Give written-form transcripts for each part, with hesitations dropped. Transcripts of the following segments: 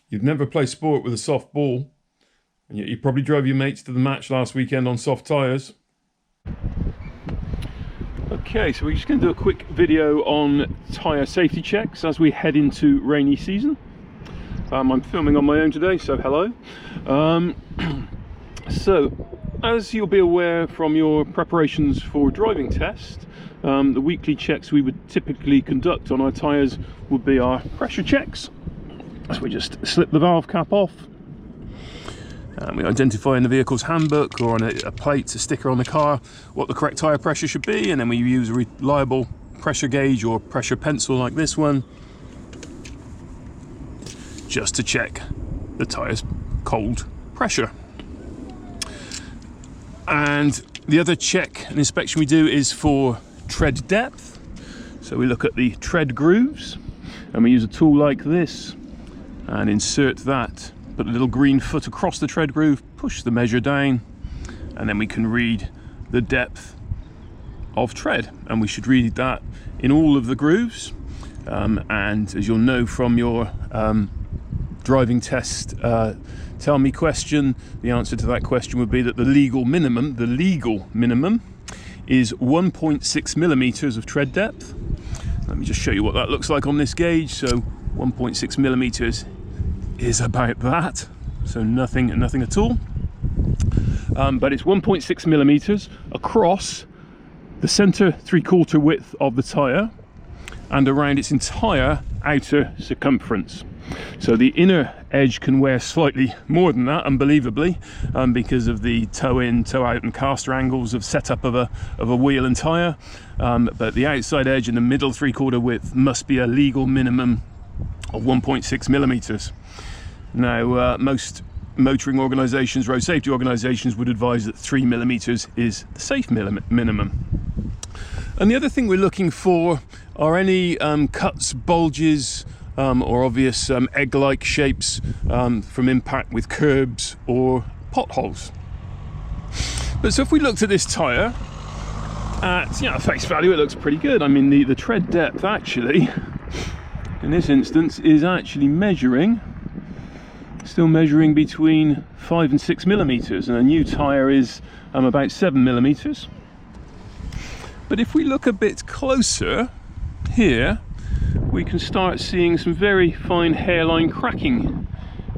You've never played sport with a soft ball, and yet you probably drove your mates to the match last weekend on soft tyres. Okay, so we're just going to do a quick video on tyre safety checks as we head into rainy season. I'm filming on my own today, so hello. So, as you'll be aware from your preparations for driving test, the weekly checks we would typically conduct on our tyres would be our pressure checks. So we just slip the valve cap off, and we identify in the vehicle's handbook or on a plate, a sticker on the car, what the correct tyre pressure should be, and then we use a reliable pressure gauge or pressure pencil like this one just to check the tyre's cold pressure. And the other check and inspection we do is for tread depth. So we look at the tread grooves, and we use a tool like this and insert that, put a little green foot across the tread groove, push the measure down, and then we can read the depth of tread, and we should read that in all of the grooves. And as you'll know from your driving test tell me question, the answer to that question would be that the legal minimum is 1.6 millimeters of tread depth. Let me just show you what that looks like on this gauge. So 1.6 millimeters is about that, so nothing at all. But it's 1.6 millimeters across the center 3/4 width of the tire and around its entire outer circumference. So the inner edge can wear slightly more than that, unbelievably, because of the toe in, toe out and caster angles of setup of a wheel and tyre. But the outside edge and the middle 3/4 width must be a legal minimum of 1.6 millimeters. Now, most motoring organisations, road safety organisations, would advise that 3 millimeters is the safe minimum. And the other thing we're looking for are any cuts, bulges, or obvious egg-like shapes from impact with curbs or potholes. But so if we looked at this tyre, at face value, it looks pretty good. I mean, the tread depth actually, in this instance, is actually still measuring between 5 and 6 millimeters, and a new tyre is about 7 millimeters. But if we look a bit closer here, we can start seeing some very fine hairline cracking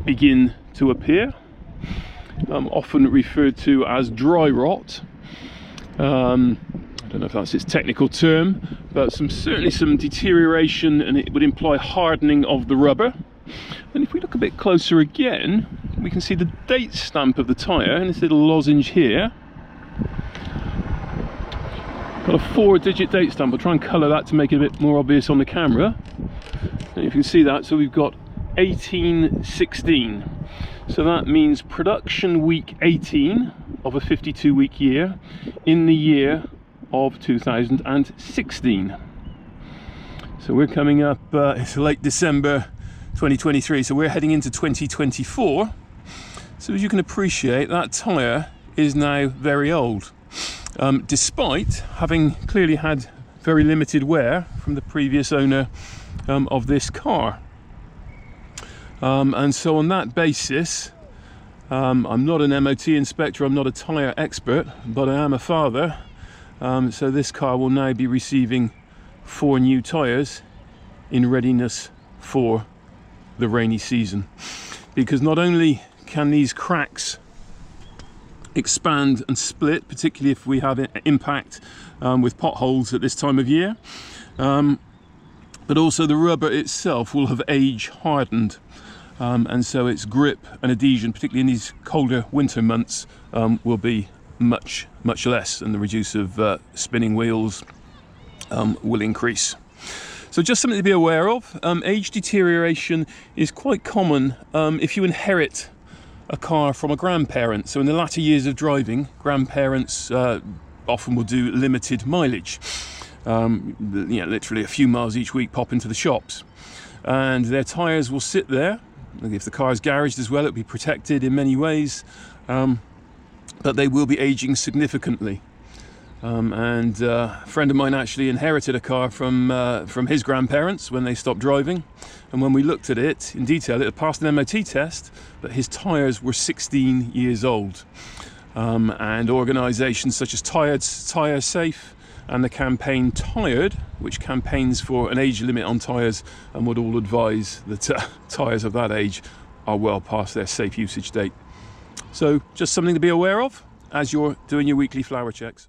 begin to appear, often referred to as dry rot. I don't know if that's its technical term, but certainly some deterioration, and it would imply hardening of the rubber. And if we look a bit closer again, we can see the date stamp of the tyre in this little lozenge here. Got a 4-digit date stamp. I'll try and colour that to make it a bit more obvious on the camera. And if you can see that, so we've got 1816. So that means production week 18 of a 52-week year in the year of 2016. So we're coming up, it's late December 2023, so we're heading into 2024. So as you can appreciate, that tyre is now very old. Despite having clearly had very limited wear from the previous owner of this car. And so on that basis, I'm not an MOT inspector, I'm not a tyre expert, but I am a father. So this car will now be receiving 4 new tyres in readiness for the rainy season. Because not only can these cracks expand and split, particularly if we have impact with potholes at this time of year, but also the rubber itself will have age hardened, and so its grip and adhesion, particularly in these colder winter months, will be much less, and the reduce of spinning wheels will increase. So just something to be aware of. Age deterioration is quite common if you inherit a car from a grandparent. So in the latter years of driving, grandparents often will do limited mileage, literally a few miles each week, pop into the shops, and their tyres will sit there. If the car is garaged as well, it'll be protected in many ways, but they will be aging significantly. And a friend of mine actually inherited a car from his grandparents when they stopped driving. And when we looked at it in detail, it had passed an MOT test, but his tyres were 16 years old. And organisations such as Tyre Safe and the campaign Tired, which campaigns for an age limit on tyres, and would all advise that tyres of that age are well past their safe usage date. So just something to be aware of as you're doing your weekly flower checks.